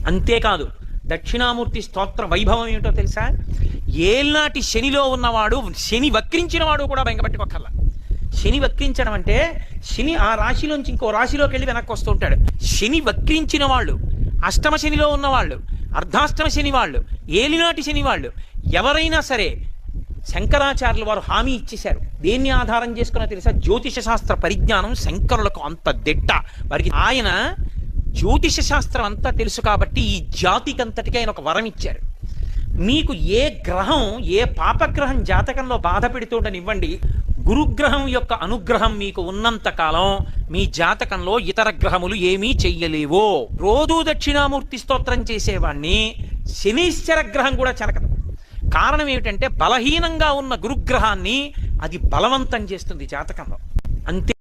అంతేకాదు దక్షిణామూర్తి స్తోత్ర వైభవం ఏమిటో తెలుసా? ఏల్నాటి శనిలో ఉన్నవాడు, శని వక్రించిన వాడు కూడా బెంగపెట్టుకోకర్లా. శని వక్రించడం అంటే శని ఆ రాశిలోంచి ఇంకో రాశిలోకి వెళ్ళి వెనక్కి వస్తూ ఉంటాడు. శని వక్రించిన వాళ్ళు, అష్టమ శనిలో ఉన్నవాళ్ళు, అర్ధాష్టమ శని వాళ్ళు, ఏలినాటి శని వాళ్ళు ఎవరైనా సరే శంకరాచార్యులు వారు హామీ ఇచ్చేశారు. దేన్ని ఆధారం చేసుకున్నా తెలుసా? జ్యోతిష శాస్త్ర పరిజ్ఞానం శంకరులకు అంత దిట్ట. వారికి ఆయన జ్యోతిష శాస్త్రం అంతా తెలుసు కాబట్టి ఈ జాతికంతటికి ఆయన ఒక వరం ఇచ్చారు. మీకు ఏ గ్రహం, ఏ పాపగ్రహం జాతకంలో బాధ పెడుతుండనివ్వండి, గురుగ్రహం యొక్క అనుగ్రహం మీకు ఉన్నంత కాలం మీ జాతకంలో ఇతర గ్రహములు ఏమీ చెయ్యలేవో. రోజూ దక్షిణామూర్తి స్తోత్రం చేసేవాణ్ణి శనీశ్వర గ్రహం కూడా చెనకదు. కారణం ఏమిటంటే బలహీనంగా ఉన్న గురుగ్రహాన్ని అది బలవంతం చేస్తుంది జాతకంలో. అంతే.